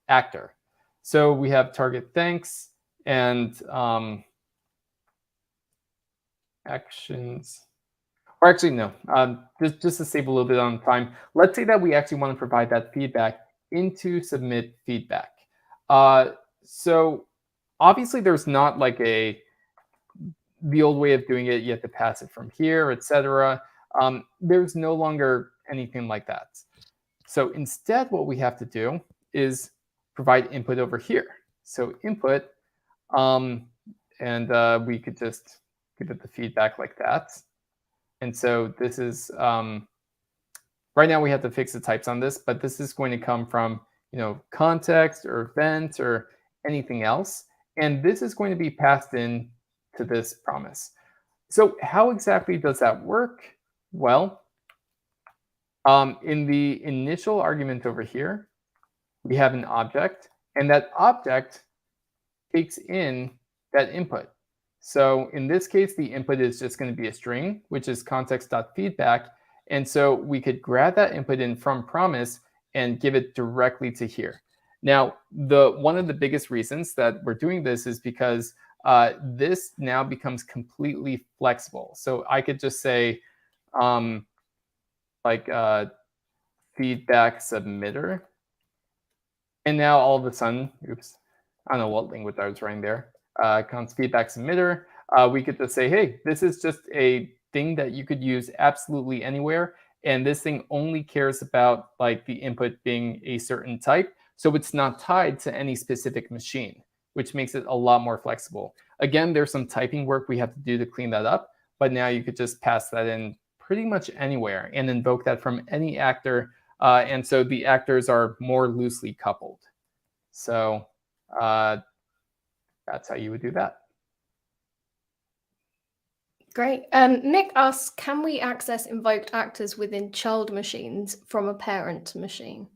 actor. So we have target thanks and actions. Or actually, no, just to save a little bit on time, let's say that we actually want to provide that feedback into submit feedback. So obviously there's not like the old way of doing it. You have to pass it from here, etc. There's no longer anything like that. So instead, what we have to do is provide input over here. So input, and we could just give it the feedback like that. And so this is, right now we have to fix the types on this, but this is going to come from, context or event or anything else. And this is going to be passed in to this promise. So how exactly does that work? Well, in the initial argument over here, we have an object, and that object takes in that input. So in this case, the input is just going to be a string, which is context.feedback. And so we could grab that input in from promise and give it directly to here. Now, one of the biggest reasons that we're doing this is because this now becomes completely flexible. So I could just say feedback submitter. And now all of a sudden, oops, I don't know what language I was writing there. Const feedback submitter. We could just say, hey, this is just a thing that you could use absolutely anywhere. And this thing only cares about like the input being a certain type. So it's not tied to any specific machine, which makes it a lot more flexible. Again, there's some typing work we have to do to clean that up. But now you could just pass that in pretty much anywhere and invoke that from any actor And so the actors are more loosely coupled. So that's how you would do that. Great. Nick asks, can we access invoked actors within child machines from a parent machine?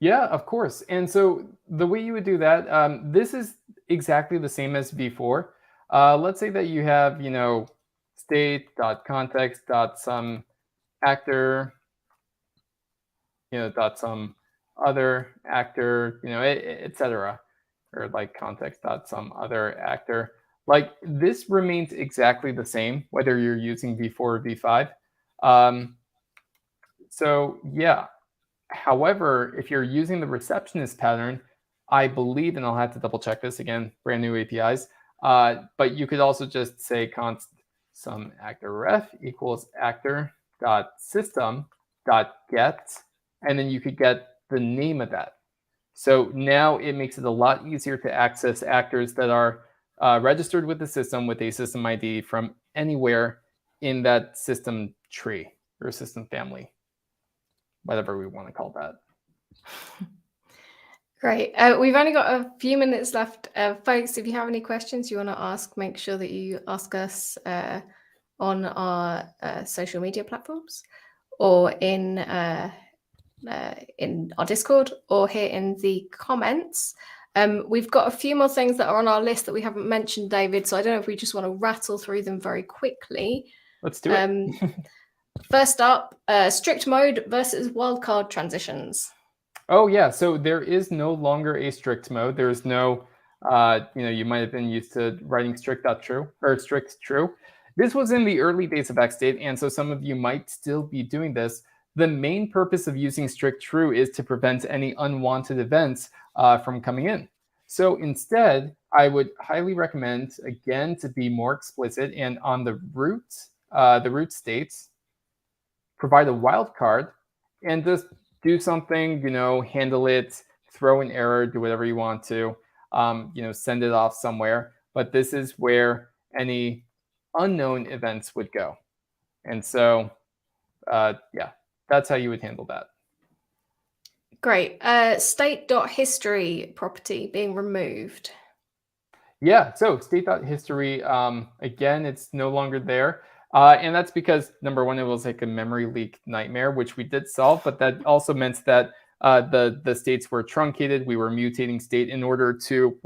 Yeah, of course. And so the way you would do that, this is exactly the same as before. Let's say that you have, state.context.some actor, dot some other actor, etc. Or like context.some other actor. Like this remains exactly the same, whether you're using V4 or V5. So yeah. However, if you're using the receptionist pattern, I believe, and I'll have to double check this again, brand new APIs, but you could also just say const some actor ref equals actor.system.get, and then you could get the name of that. So now it makes it a lot easier to access actors that are registered with the system with a system ID from anywhere in that system tree or system family, whatever we want to call that. Great. We've only got a few minutes left. Folks, if you have any questions you want to ask, make sure that you ask us on our social media platforms or in our Discord or here in the comments. We've got a few more things that are on our list that we haven't mentioned, David, so I don't know if we just want to rattle through them very quickly. Let's do it. First up, strict mode versus wildcard transitions. Oh, yeah. So there is no longer a strict mode. There's no, you might have been used to writing strict.true or strict true. This was in the early days of XState, and so some of you might still be doing this. The main purpose of using strict true is to prevent any unwanted events from coming in. So instead, I would highly recommend, again, to be more explicit and on the root states, provide a wildcard and just do something, handle it, throw an error, do whatever you want to, send it off somewhere. But this is where any unknown events would go. And so, yeah, that's how you would handle that. Great. State.history property being removed. Yeah, so state.history, again, it's no longer there. And that's because, number one, it was like a memory leak nightmare, which we did solve. But that also meant that the states were truncated. We were mutating state in order to,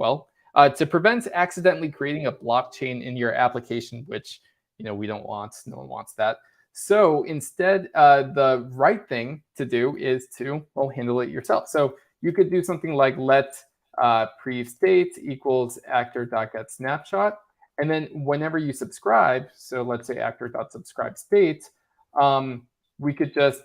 to prevent accidentally creating a blockchain in your application, which, we don't want. No one wants that. So instead, the right thing to do is to, handle it yourself. So you could do something like let prev state equals actor.getSnapshot. And then whenever you subscribe, so let's say actor.subscribe state, we could just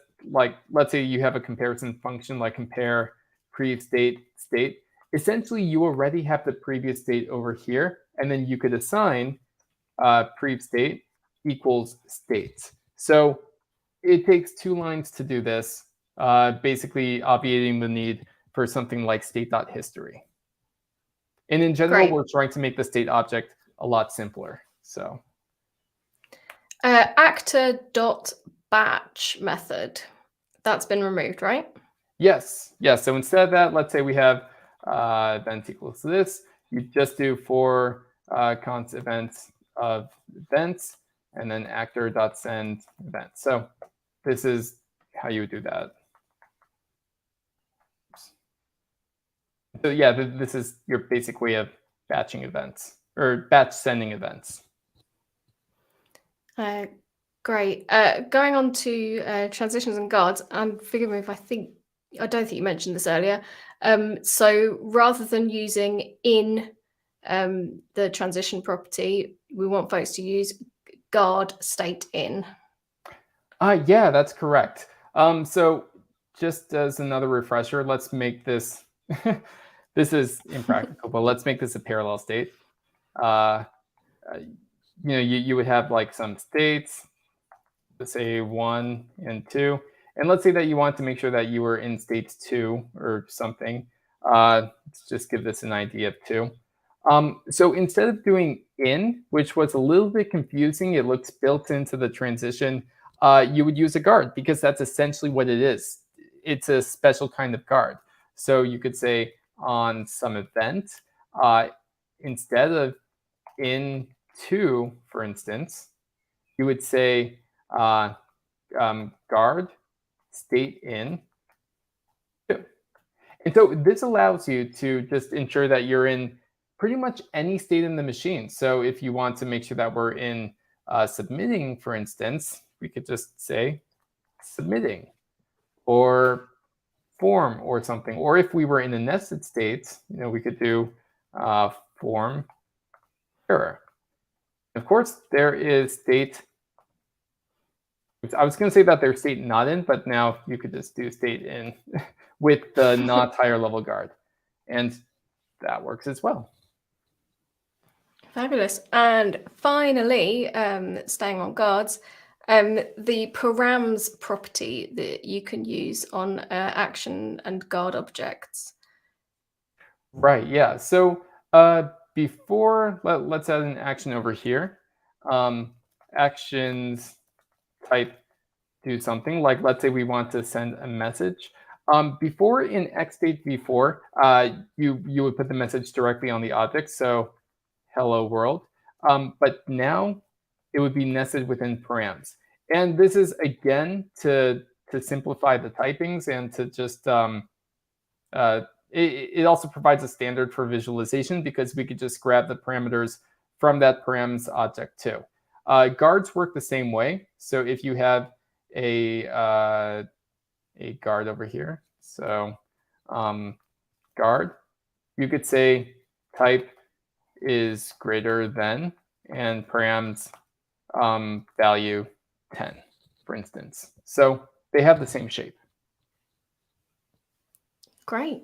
let's say you have a comparison function like compare prev state state. Essentially, you already have the previous state over here, and then you could assign prev state equals state. So it takes 2 lines to do this, basically obviating the need for something like state.history. And in general, we're trying to make the state object a lot simpler. So actor.batch method, that's been removed, right? Yes. So instead of that, let's say we have event equals to this. You just do for const events of events and then actor.send event. So this is how you would do that. So yeah, this is your basic way of batching events or batch sending events. Great. Going on to transitions and guards, and forgive me if I don't think you mentioned this earlier. So rather than using in the transition property, we want folks to use guard stateIn. Yeah, that's correct. So just as another refresher, let's make this, this is impractical, but let's make this a parallel state. You would have like some states, let's say 1 and 2. And let's say that you want to make sure that you were in state 2 or something. Let's just give this an ID of 2. So instead of doing in, which was a little bit confusing, it looks built into the transition, you would use a guard because that's essentially what it is. it's a special kind of guard. So you could say on some event, instead of in2, for instance, you would say guard stateIn. And so this allows you to just ensure that you're in pretty much any state in the machine. So if you want to make sure that we're in submitting, for instance, we could just say submitting or form or something. Or if we were in a nested state, we could do form error. Of course, there is state. I was going to say that there's state not in, but now you could just do state in with the not higher level guard. And that works as well. Fabulous. And finally, staying on guards, the params property that you can use on action and guard objects. Right, yeah. So before, let's add an action over here. Actions type do something, like let's say we want to send a message. Before in XState V4, you would put the message directly on the object, so hello world. But now it would be nested within params. And this is, again, to simplify the typings and to just, it also provides a standard for visualization because we could just grab the parameters from that params object too. Guards work the same way. So if you have a guard over here, so guard, you could say type is greater than and params value 10, for instance. So they have the same shape. Great.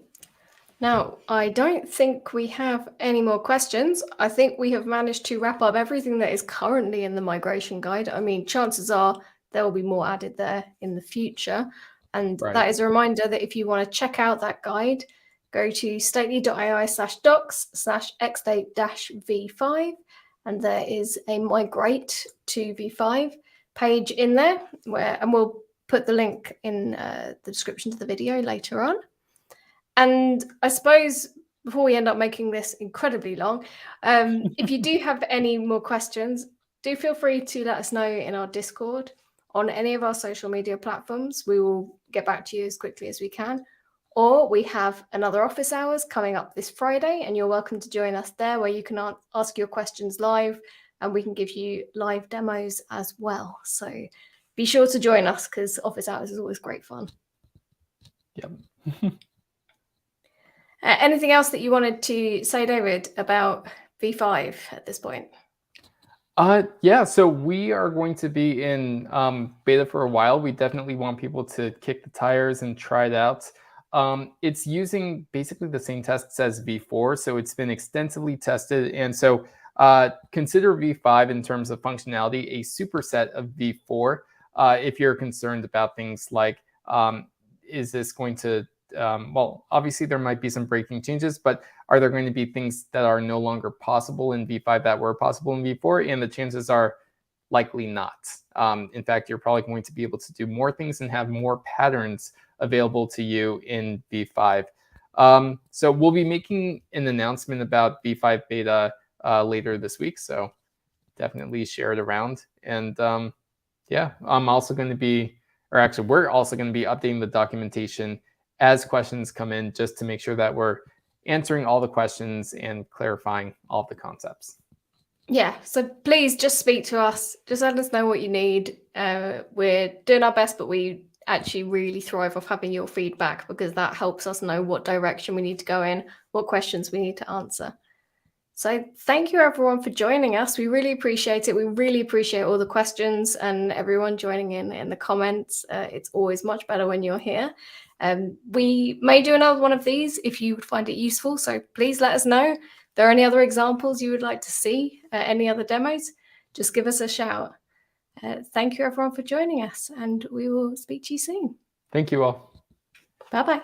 Now, I don't think we have any more questions. I think we have managed to wrap up everything that is currently in the migration guide. I mean, chances are there will be more added there in the future. And that is a reminder that if you want to check out that guide, go to stately.ai/docs/xstate-v5, and there is a migrate to v5 page in there, and we'll put the link in the description to the video later on. And I suppose before we end up making this incredibly long, if you do have any more questions, do feel free to let us know in our Discord, on any of our social media platforms. We will get back to you as quickly as we can. Or we have another office hours coming up this Friday, and you're welcome to join us there, where you can ask your questions live, and we can give you live demos as well. So be sure to join us, because office hours is always great fun. Yep. Anything else that you wanted to say, David, about V5 at this point? Yeah, so we are going to be in beta for a while. We definitely want people to kick the tires and try it out. It's using basically the same tests as V4, so it's been extensively tested. And so consider V5 in terms of functionality a superset of V4 if you're concerned about things like, is this going to, well, obviously there might be some breaking changes, but are there going to be things that are no longer possible in V5 that were possible in V4? And the chances are likely not. In fact, you're probably going to be able to do more things and have more patterns available to you in V5. So we'll be making an announcement about V5 beta later this week. So definitely share it around. And yeah, I'm also going to be, or actually we're also going to be updating the documentation as questions come in, just to make sure that we're answering all the questions and clarifying all the concepts. Yeah, so please just speak to us. Just let us know what you need. We're doing our best, but we actually really thrive off having your feedback, because that helps us know what direction we need to go in, what questions we need to answer. So thank you everyone for joining us. We really appreciate it. We really appreciate all the questions and everyone joining in the comments. It's always much better when you're here. We may do another one of these if you would find it useful. So please let us know. If there are any other examples you would like to see, any other demos, just give us a shout. Thank you everyone for joining us, and we will speak to you soon. Thank you all. Bye-bye.